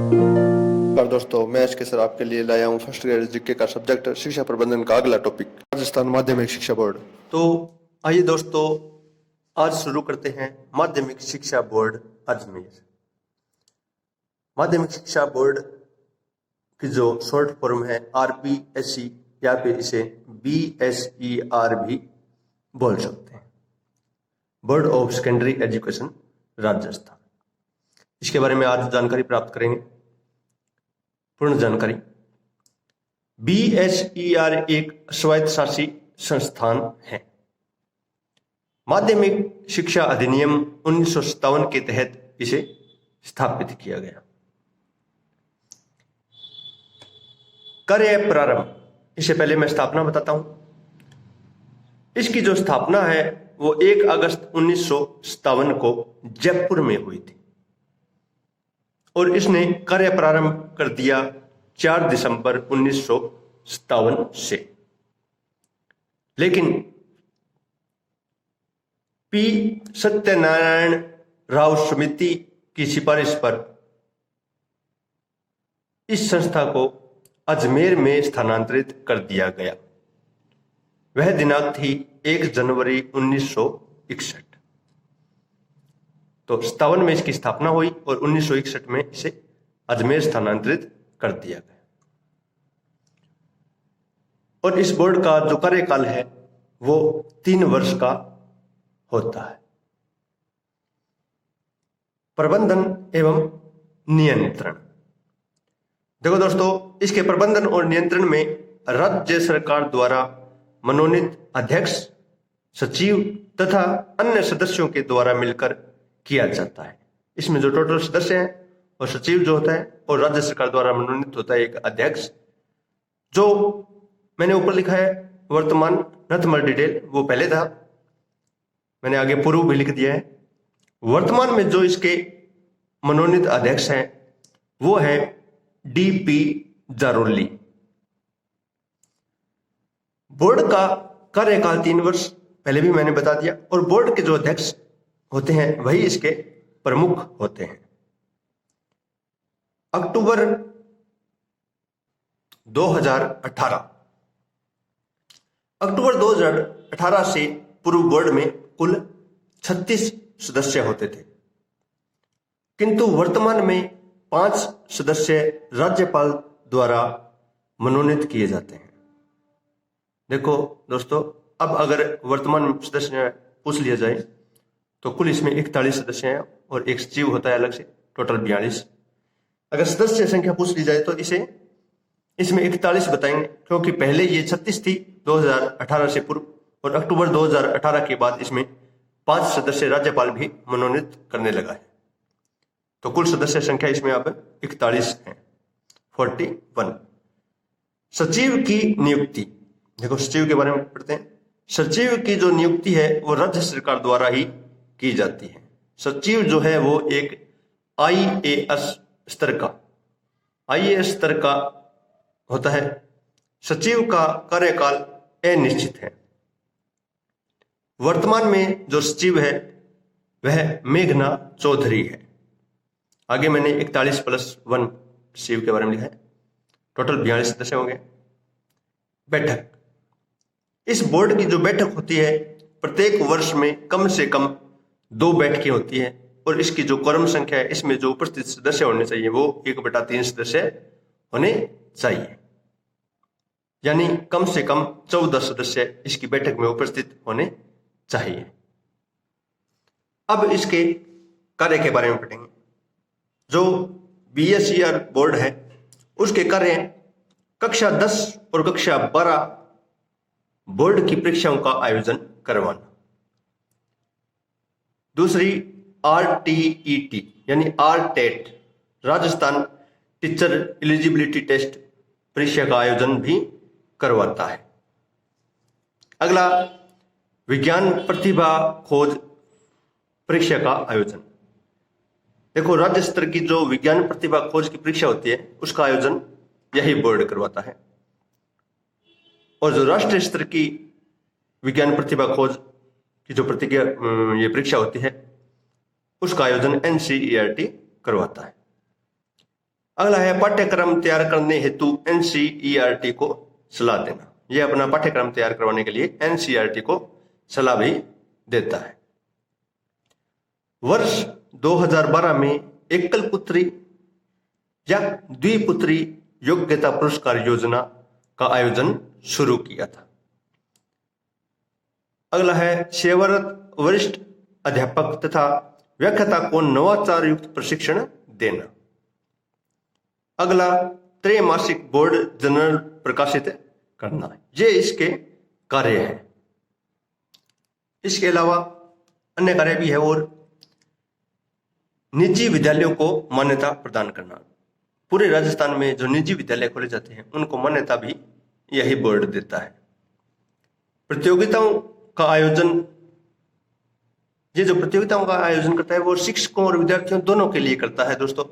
नमस्कार दोस्तों, मैं एच के सर आपके लिए लाया हूँ फर्स्ट ग्रेड जीके का सब्जेक्ट शिक्षा प्रबंधन का अगला टॉपिक राजस्थान माध्यमिक शिक्षा बोर्ड। तो आइए दोस्तों, आज शुरू करते हैं माध्यमिक शिक्षा बोर्ड अजमेर। माध्यमिक शिक्षा बोर्ड की जो शॉर्ट फॉर्म है RPSE या फिर इसे BSER भी बोल सकते हैं, board of secondary education Rajasthan. इसके बारे में आज जानकारी प्राप्त करेंगे। पूर्ण जानकारी। BSER एक स्वायत्तशासी संस्थान है। माध्यमिक शिक्षा अधिनियम 1957 के तहत इसे स्थापित किया गया। कार्य प्रारंभ, इससे पहले मैं स्थापना बताता हूं। इसकी जो स्थापना है वो 1 अगस्त 1957 को जयपुर में हुई थी और इसने कार्य प्रारंभ कर दिया 4 दिसंबर 1957 से। लेकिन पी सत्यनारायण राव समिति की सिफारिश पर इस संस्था को अजमेर में स्थानांतरित कर दिया गया। वह दिनांक थी 1 जनवरी 1961। तो 57 में इसकी स्थापना हुई और 1961 में इसे अजमेर स्थानांतरित कर दिया गया। और इस बोर्ड का जो कार्यकाल है वो 3 वर्ष का होता है। प्रबंधन एवं नियंत्रण। देखो दोस्तों, इसके प्रबंधन और नियंत्रण में राज्य सरकार द्वारा मनोनीत अध्यक्ष, सचिव तथा अन्य सदस्यों के द्वारा मिलकर किया जाता है। इसमें जो टोटल सदस्य हैं और सचिव जो होता है और राज्य सरकार द्वारा मनोनीत होता है एक अध्यक्ष, जो मैंने ऊपर लिखा है वर्तमान नॉट डिटेल, वो पहले था, मैंने आगे पूर्व भी लिख दिया है। वर्तमान में जो इसके मनोनीत अध्यक्ष हैं वो है DP जारोली। बोर्ड का कार्यकाल 3 वर्ष, पहले भी मैंने बता दिया। और बोर्ड के जो अध्यक्ष होते हैं वही इसके प्रमुख होते हैं। अक्टूबर 2018 से पूर्व बोर्ड में कुल 36 सदस्य होते थे, किंतु वर्तमान में 5 सदस्य राज्यपाल द्वारा मनोनीत किए जाते हैं। देखो दोस्तों, अब अगर वर्तमान सदस्य पूछ लिया जाए तो कुल इसमें 41 सदस्य हैं और एक सचिव होता है अलग से, टोटल 42। अगर सदस्य संख्या पूछ ली जाए तो इसमें 41 बताएंगे, क्योंकि पहले ये 36 थी 2018 से पूर्व, और अक्टूबर 2018 के बाद इसमें 5 सदस्य राज्यपाल भी मनोनीत करने लगा है। तो कुल सदस्य संख्या इसमें अब 41 है, 41। सचिव की नियुक्ति। देखो सचिव के बारे में पढ़ते हैं। सचिव की जो नियुक्ति है वो राज्य सरकार द्वारा ही की जाती है। सचिव जो है वो एक IAS स्तर का होता है। सचिव का कार्यकाल अनिश्चित है। वर्तमान में जो सचिव है वह मेघना चौधरी है। आगे मैंने 41+1 सचिव के बारे में लिखा है। टोटल 42 सदस्य होंगे। बैठक। इस बोर्ड की जो बैठक होती है प्रत्येक वर्ष में कम से कम 2 बैठकें होती है, और इसकी जो क्वोरम संख्या है, इसमें जो उपस्थित सदस्य होने चाहिए वो 1/3 सदस्य होने चाहिए, यानी कम से कम 14 सदस्य इसकी बैठक में उपस्थित होने चाहिए। अब इसके कार्य के बारे में पढ़ेंगे। जो BSER बोर्ड है उसके कार्य कक्षा 10 और कक्षा 12 बोर्ड की परीक्षाओं का आयोजन करवाना। दूसरी RTET यानी RTET, Rajasthan teacher eligibility test परीक्षा का आयोजन भी करवाता है। अगला विज्ञान प्रतिभा खोज परीक्षा का आयोजन। देखो, राज्य स्तर की जो विज्ञान प्रतिभा खोज की परीक्षा होती है उसका आयोजन यही बोर्ड करवाता है, और जो राष्ट्रीय स्तर की विज्ञान प्रतिभा खोज की जो ये परीक्षा होती है उसका आयोजन NCERT करवाता है। अगला है पाठ्यक्रम तैयार करने हेतु एनसीईआरटी को सलाह देना। यह अपना पाठ्यक्रम तैयार करवाने के लिए एनसीईआरटी को सलाह भी देता है। वर्ष 2012 में एकल पुत्री या द्विपुत्री योग्यता पुरस्कार योजना का आयोजन शुरू किया था। अगला है सेवारत वरिष्ठ अध्यापक तथा व्याख्याता को नवाचार युक्त प्रशिक्षण देना। अगला त्रैमासिक बोर्ड जर्नल प्रकाशित करना, ये इसके कार्य है। इसके अलावा अन्य कार्य भी है और निजी विद्यालयों को मान्यता प्रदान करना। पूरे राजस्थान में जो निजी विद्यालय खोले जाते हैं उनको मान्यता भी यही बोर्ड देता है। प्रतियोगिताओं का आयोजन, ये जो प्रतियोगिताओं का आयोजन करता है वो शिक्षकों और विद्यार्थियों दोनों के लिए करता है। दोस्तों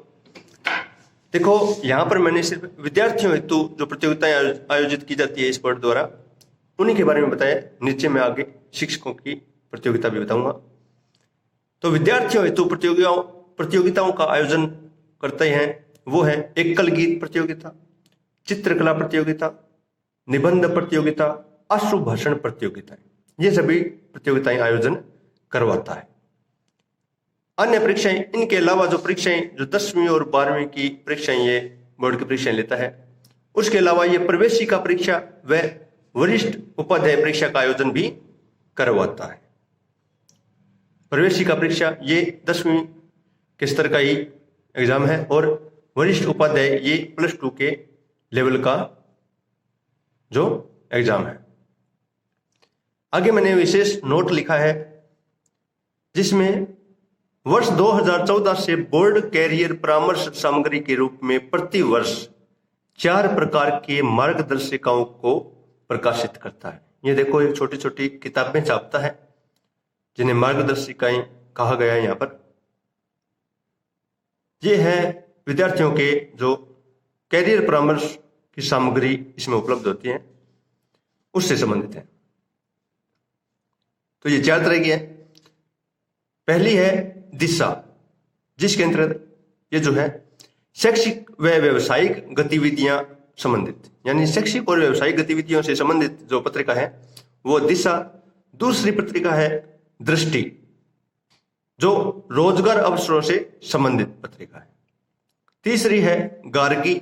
देखो, यहाँ पर मैंने सिर्फ विद्यार्थियों हेतु जो प्रतियोगिताएं आयोजित की जाती है इस बोर्ड द्वारा उन्हीं के बारे में बताया। नीचे मैं आगे शिक्षकों की प्रतियोगिता भी बताऊंगा। तो विद्यार्थियों हेतु प्रतियोगिताओं का आयोजन करते हैं वो है एकल गीत प्रतियोगिता, चित्रकला प्रतियोगिता, निबंध प्रतियोगिता, अश्रु भाषण प्रतियोगिताएं। ये सभी प्रतियोगिताएं आयोजन करवाता है। अन्य परीक्षाएं, इनके अलावा जो परीक्षाएं जो 10वीं और 12वीं की परीक्षाएं ये बोर्ड की परीक्षाएं लेता है, उसके अलावा ये प्रवेशिका परीक्षा व वरिष्ठ उपाध्याय परीक्षा का आयोजन भी करवाता है। प्रवेशिका परीक्षा ये 10वीं के स्तर का ही एग्जाम है और वरिष्ठ उपाध्याय ये +2 के लेवल का जो एग्जाम है। आगे मैंने विशेष नोट लिखा है जिसमें वर्ष 2014 से बोर्ड कैरियर परामर्श सामग्री के रूप में प्रति वर्ष 4 प्रकार के मार्गदर्शिकाओं को प्रकाशित करता है। ये देखो, एक छोटी छोटी किताबें छापता है जिन्हें मार्गदर्शिकाएं कहा गया है। यहाँ पर ये है विद्यार्थियों के जो कैरियर परामर्श की सामग्री इसमें उपलब्ध होती है उससे संबंधित है। तो ये 4 तरह की है। पहली है दिशा, जिसके अंतर्गत ये जो है शैक्षिक व व्यवसायिक गतिविधियां संबंधित, यानी शैक्षिक और व्यवसायिक गतिविधियों से संबंधित जो पत्रिका है वो दिशा। दूसरी पत्रिका है दृष्टि, जो रोजगार अवसरों से संबंधित पत्रिका है। तीसरी है गार्गी,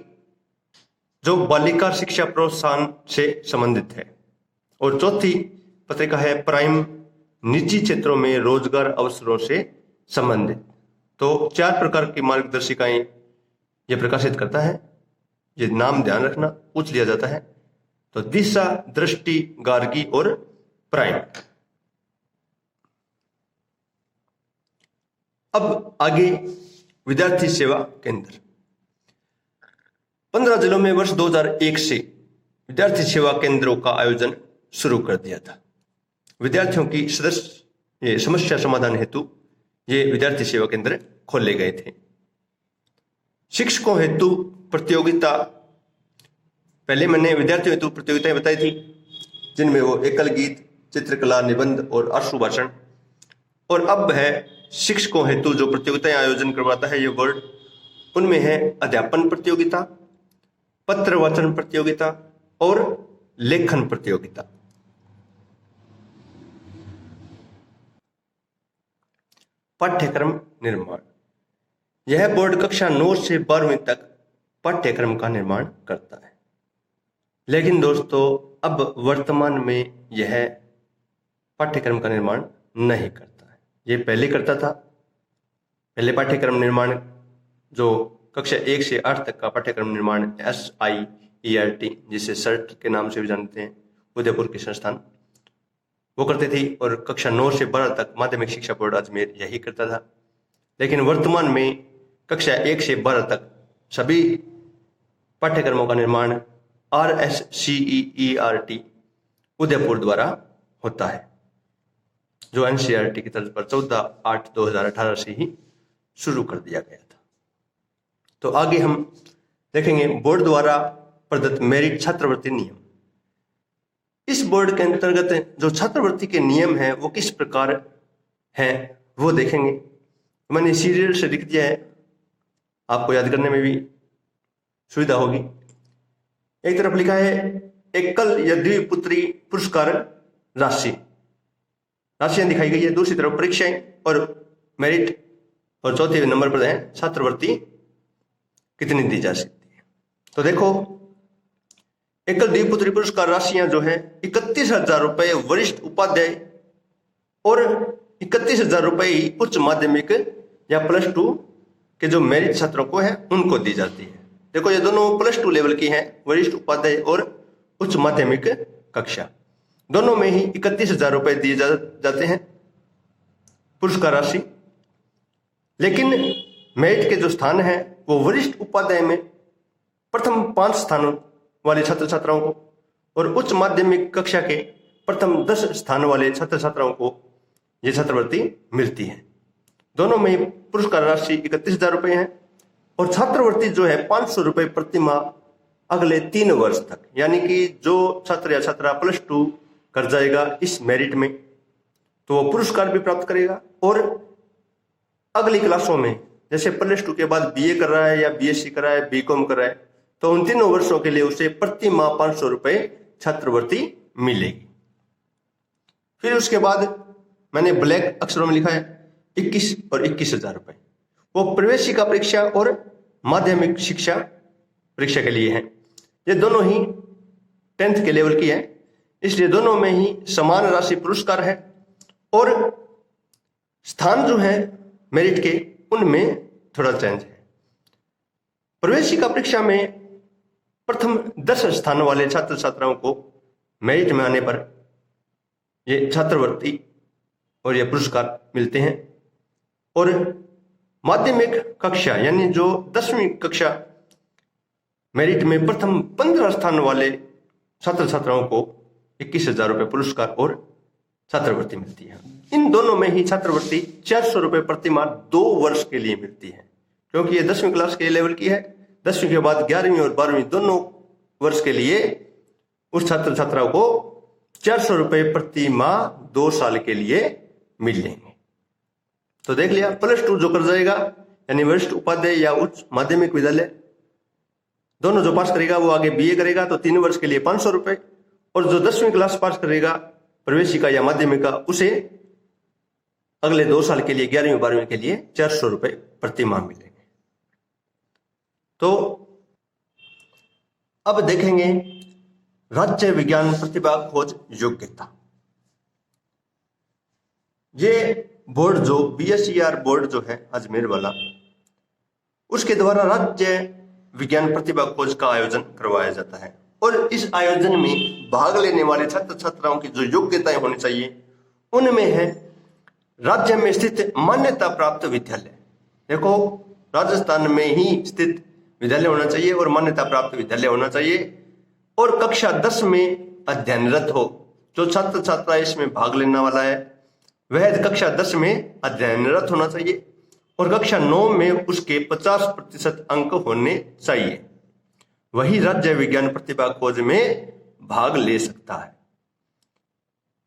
जो बालिका शिक्षा प्रोत्साहन से संबंधित है। और चौथी पत्रिका है प्राइम, निजी क्षेत्रों में रोजगार अवसरों से संबंधित। तो 4 प्रकार की मार्गदर्शिकाएं ये प्रकाशित करता है। ये नाम ध्यान रखना, पूछ लिया जाता है। तो दिशा, दृष्टि, गार्गी और प्राइम। अब आगे विद्यार्थी सेवा केंद्र। 15 जिलों में वर्ष 2001 से विद्यार्थी सेवा केंद्रों का आयोजन शुरू कर दिया था। विद्यार्थियों की समस्या समाधान हेतु ये विद्यार्थी सेवा केंद्र खोले गए थे। शिक्षकों हेतु प्रतियोगिता, पहले मैंने विद्यार्थियों हेतु प्रतियोगिताएं बताई थी जिनमें वो एकल गीत, चित्रकला, निबंध और अश्रु भाषण। और अब है शिक्षकों हेतु जो प्रतियोगिताएं आयोजन करवाता है ये बोर्ड। उनमें है अध्यापन प्रतियोगिता, पत्र वाचन प्रतियोगिता और लेखन प्रतियोगिता। पाठ्यक्रम निर्माण, यह बोर्ड कक्षा 9 से 12वीं तक पाठ्यक्रम का निर्माण करता है। लेकिन दोस्तों अब वर्तमान में यह पाठ्यक्रम का निर्माण नहीं करता है। ये पहले करता था। पहले पाठ्यक्रम निर्माण जो कक्षा 1 से 8 तक का पाठ्यक्रम निर्माण SIERT, जिसे सर्ट के नाम से भी जानते हैं, उदयपुर के संस्थान, वो करते थे। और कक्षा 9 से 12 तक माध्यमिक शिक्षा बोर्ड अजमेर यही करता था। लेकिन वर्तमान में कक्षा 1 से 12 तक सभी पाठ्यक्रमों का निर्माण RSCERT उदयपुर द्वारा होता है, जो NCERT की तर्ज पर 14/8/2018 से ही शुरू कर दिया गया था। तो आगे हम देखेंगे बोर्ड द्वारा प्रदत्त मेरिट छात्रवृत्ति नियम। इस बोर्ड के अंतर्गत जो छात्रवृत्ति के नियम हैं वो किस प्रकार हैं वो देखेंगे। मैंने सीरियल से लिख दिया है, आपको याद करने में भी सुविधा होगी। एक तरफ लिखा है एकल या द्विपुत्री पुरस्कार राशि, राशियां दिखाई गई है। दूसरी तरफ परीक्षाएं और मेरिट, और चौथे नंबर पर है छात्रवृत्ति कितनी दी जा सकती है। तो देखो, एकल द्विपुत्री पुरस्कार राशियां जो है 31,000 रुपए वरिष्ठ उपाध्याय और 31,000 रुपए ही उच्च माध्यमिक या +2 के जो मेरिट छात्रों को है उनको दी जाती है। देखो, ये दोनों +2 लेवल की हैं, वरिष्ठ उपाध्याय और उच्च माध्यमिक कक्षा, दोनों में ही 31,000 रुपए दिए जाते हैं पुरस्कार राशि। लेकिन मेरिट के जो स्थान है वो वरिष्ठ उपाध्याय में प्रथम 5 स्थानों वाले छात्र छात्राओं को और उच्च माध्यमिक कक्षा के प्रथम 10 स्थान वाले छात्र छात्राओं को ये छात्रवृत्ति मिलती है। दोनों में पुरस्कार राशि 31,000 रुपए है और छात्रवृत्ति जो है 500 रुपए प्रति माह अगले 3 वर्ष तक। यानी कि जो छात्र या छात्रा +2 कर जाएगा इस मेरिट में तो वो पुरस्कार भी प्राप्त करेगा, और अगली क्लासों में जैसे +2 के बाद BA कर रहा है या BSc कर रहा है, BCom कर रहा है, तो उन 3 वर्षों के लिए उसे प्रति माह 500 रुपए छात्रवृत्ति मिलेगी। फिर उसके बाद मैंने ब्लैक अक्षरों में लिखा है 21 और 21,000 रुपए, वो प्रवेशिका परीक्षा और माध्यमिक शिक्षा परीक्षा के लिए है। ये दोनों ही 10th के लेवल की है, इसलिए दोनों में ही समान राशि पुरस्कार है और स्थान जो है मेरिट के उनमें थोड़ा चेंज है। प्रवेशिका परीक्षा में प्रथम 10 स्थान वाले छात्र छात्राओं को मेरिट में आने पर ये छात्रवृत्ति और ये पुरस्कार मिलते हैं, और माध्यमिक कक्षा यानी जो 10वीं कक्षा मेरिट में प्रथम 15 स्थान वाले छात्र छात्राओं को 21,000 रुपए पुरस्कार और छात्रवृत्ति मिलती है। इन दोनों में ही छात्रवृत्ति 400 रुपए प्रति माह 2 वर्ष के लिए मिलती है, क्योंकि ये 10वीं क्लास के लेवल की है। 10वीं के बाद 11वीं और 12वीं दोनों वर्ष के लिए उस छात्र छात्राओं को 400 रुपए प्रति माह 2 साल के लिए मिलेंगे। तो देख लिया, +2 जो कर जाएगा यानी वरिष्ठ उपाध्याय या उच्च माध्यमिक विद्यालय दोनों जो पास करेगा वो आगे BA करेगा तो 3 वर्ष के लिए 500 रुपए, और जो 10वीं क्लास पास करेगा प्रवेशिका या माध्यमिका उसे अगले 2 साल के लिए 11वीं और 12वीं के लिए 400 रुपए प्रति माह मिलेंगे। तो अब देखेंगे राज्य विज्ञान प्रतिभा खोज योग्यता। ये बोर्ड जो BSER बोर्ड जो है अजमेर वाला, उसके द्वारा राज्य विज्ञान प्रतिभा खोज का आयोजन करवाया जाता है, और इस आयोजन में भाग लेने वाले छात्र छात्राओं की जो योग्यताएं होनी चाहिए उनमें है राज्य में स्थित मान्यता प्राप्त विद्यालय। देखो, राजस्थान में ही स्थित विद्यालय होना चाहिए और मान्यता प्राप्त विद्यालय होना चाहिए, और कक्षा 10 में अध्ययनरत हो। जो छात्र छात्रा इसमें भाग लेने वाला है वह कक्षा 10 में अध्ययनरत होना चाहिए, और कक्षा 9 में उसके 50% अंक होने चाहिए, वही राज्य विज्ञान प्रतिभा खोज में भाग ले सकता है।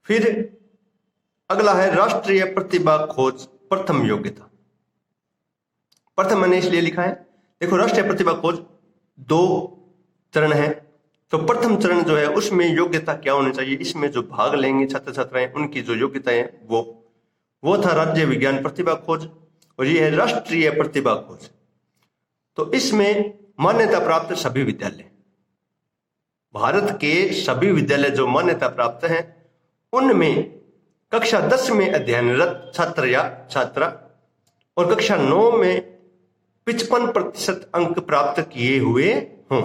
फिर अगला है राष्ट्रीय प्रतिभा खोज प्रथम योग्यता। प्रथम मैंने इसलिए लिखा है, देखो राष्ट्रीय प्रतिभा खोज 2 चरण है, तो प्रथम चरण जो है उसमें योग्यता क्या होनी चाहिए, इसमें जो भाग लेंगे छात्र छात्राएं उनकी जो योग्यता है वो था राज्य विज्ञान प्रतिभा खोज, और ये है राष्ट्रीय प्रतिभा खोज। तो इसमें मान्यता प्राप्त सभी विद्यालय, भारत के सभी विद्यालय जो मान्यता प्राप्त हैं उनमें कक्षा 10 में अध्ययनरत छात्र या छात्रा और कक्षा 9 में 55% अंक प्राप्त किए हुए हों।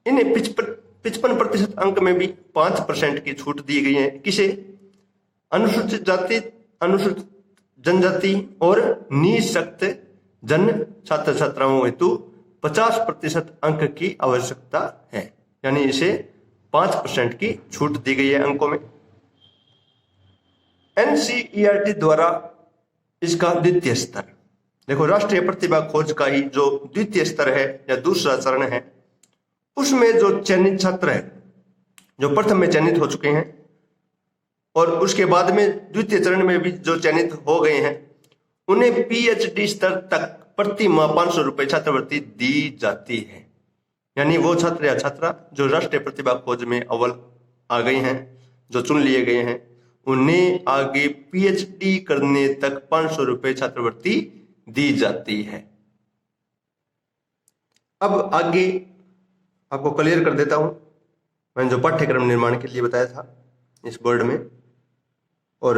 इन्हें 55% अंक में भी 5% की छूट दी गई है। किसे? अनुसूचित जाति, अनुसूचित जनजाति और निःशक्त जन छात्र छात्राओं हेतु 50% अंक की आवश्यकता है, यानी इसे 5% की छूट दी गई है अंकों में। NCERT द्वारा इसका द्वितीय स्तर, देखो राष्ट्रीय प्रतिभा खोज का ही जो द्वितीय स्तर है या दूसरा चरण है, उसमें जो चयनित छात्र है जो प्रथम में चयनित हो चुके हैं और उसके बाद में द्वितीय चरण में भी जो चयनित हो गए हैं, उन्हें पीएचडी स्तर तक प्रति माह 500 रुपए छात्रवृत्ति दी जाती है। यानी वो छात्र या छात्रा जो राष्ट्रीय प्रतिभा खोज में अव्वल आ गई हैं, जो चुन लिए गए हैं, उन्हें आगे पीएचडी करने तक 500 रुपए छात्रवृत्ति दी जाती है। अब आगे आपको क्लियर कर देता हूं, मैंने जो पाठ्यक्रम निर्माण के लिए बताया था इस बोर्ड में, और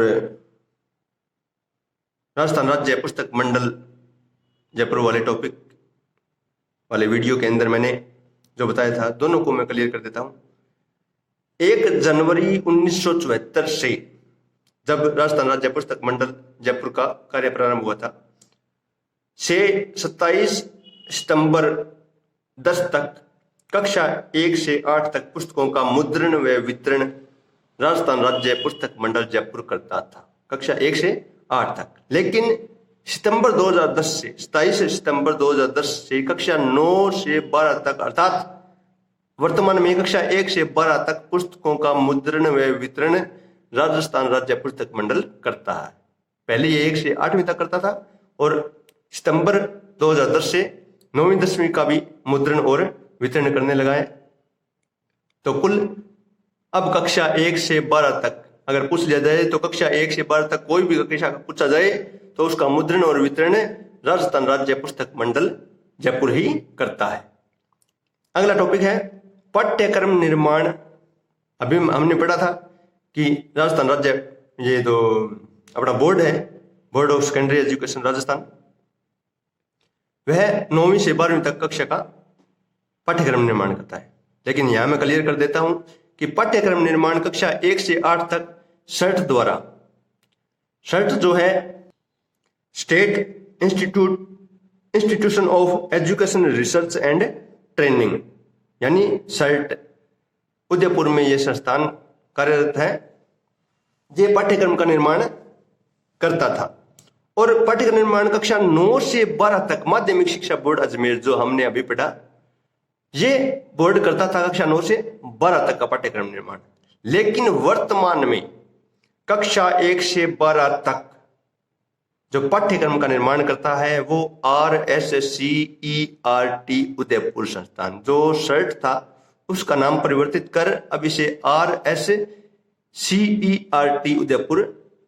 राजस्थान राज्य पुस्तक मंडल जयपुर वाले टॉपिक वाले वीडियो के अंदर मैंने जो बताया था, दोनों को मैं क्लियर कर देता हूं। 1 जनवरी 1974 से जब राजस्थान राज्य पुस्तक मंडल जयपुर का कार्य प्रारंभ हुआ था, से 27 सितंबर 10 तक कक्षा 1 से 8 तक पुस्तकों का मुद्रण व वितरण राजस्थान राज्य पुस्तक मंडल जयपुर करता था, कक्षा 1 से 8 तक। लेकिन सितंबर 2010 से 27 सितंबर 2010 से कक्षा 9 से 12 तक, अर्थात वर्तमान में कक्षा 1 से 12 तक पुस्तकों का मुद्रण व वितरण राजस्थान राज्य पुस्तक मंडल करता है। पहले ये 1 से 8वीं तक करता था और सितंबर 2010 से 9वीं 10वीं का भी मुद्रण और वितरण करने लगा है। तो कुल अब कक्षा 1 से 12 तक अगर पूछ लिया जाए तो कक्षा 1 से 12 तक कोई भी कक्षा पूछा जाए तो उसका मुद्रण और वितरण राजस्थान राज्य पुस्तक मंडल जयपुर ही करता है। अगला टॉपिक है पाठ्यक्रम निर्माण। अभी हमने पढ़ा था कि राजस्थान राज्य ये जो अपना बोर्ड है, board of secondary education Rajasthan, वह 9वीं से 12वीं तक कक्षा का पाठ्यक्रम निर्माण करता है। लेकिन यहां मैं क्लियर कर देता हूं कि पाठ्यक्रम निर्माण कक्षा 1 से 8 तक सर्ट द्वारा, सर्ट जो है state institution of education research and training, यानी सर्ट, उदयपुर में यह संस्थान कार्यरत है, ये पाठ्यक्रम का निर्माण करता था। और पाठ्यक्रम निर्माण कक्षा 9 से 12 तक माध्यमिक शिक्षा बोर्ड अजमेर जो हमने अभी पढ़ा, ये बोर्ड करता था कक्षा 9 से 12 तक का पाठ्यक्रम निर्माण। लेकिन वर्तमान में कक्षा 1 से 12 तक जो पाठ्यक्रम का निर्माण करता है वो RSCERT उदयपुर संस्थान, जो सर्ट था उसका नाम परिवर्तित कर अब इसे RSCERT उदयपुर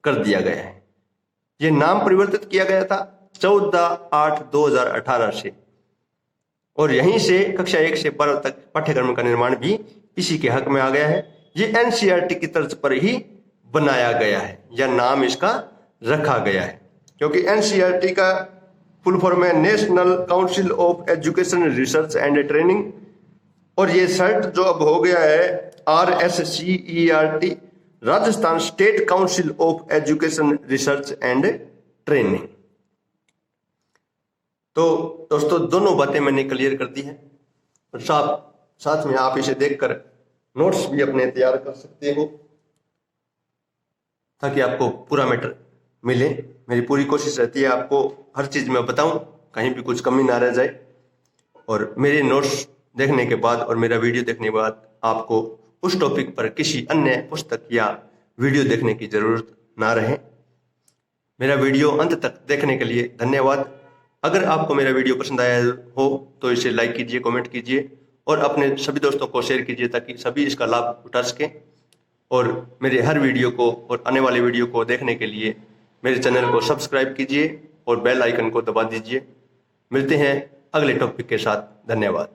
कर दिया गया है। ये नाम परिवर्तित किया गया था 14/8/2018 से, और यहीं से कक्षा 1 से 12 तक पाठ्यक्रम का निर्माण भी इसी के हक में आ गया है। ये NCERT की तर्ज पर ही बनाया गया है, या नाम इसका रखा गया है, क्योंकि NCERT का फुल फॉर्म है national council of education research and training, और ये सर्ट जो अब हो गया है RSCERT, Rajasthan state council of education research and training. तो दोस्तों दोनों बातें मैंने क्लियर कर दी है, और साथ में आप इसे देखकर नोट्स भी अपने तैयार कर सकते हो ताकि आपको पूरा मैटर मिले। मेरी पूरी कोशिश रहती है आपको हर चीज में बताऊं, कहीं भी कुछ कमी ना रह जाए। और मेरे नोट्स देखने के बाद और मेरा वीडियो देखने के बाद आपको उस टॉपिक पर किसी अन्य पुस्तक या वीडियो देखने की जरूरत ना रहे। मेरा वीडियो अंत तक देखने के लिए धन्यवाद। अगर आपको मेरा वीडियो पसंद आया हो तो इसे लाइक कीजिए, कमेंट कीजिए और अपने सभी दोस्तों को शेयर कीजिए ताकि सभी इसका लाभ उठा सकें। और मेरे हर वीडियो को और आने वाले वीडियो को देखने के लिए मेरे चैनल को सब्सक्राइब कीजिए और बेल आइकन को दबा दीजिए। मिलते हैं अगले टॉपिक के साथ। धन्यवाद।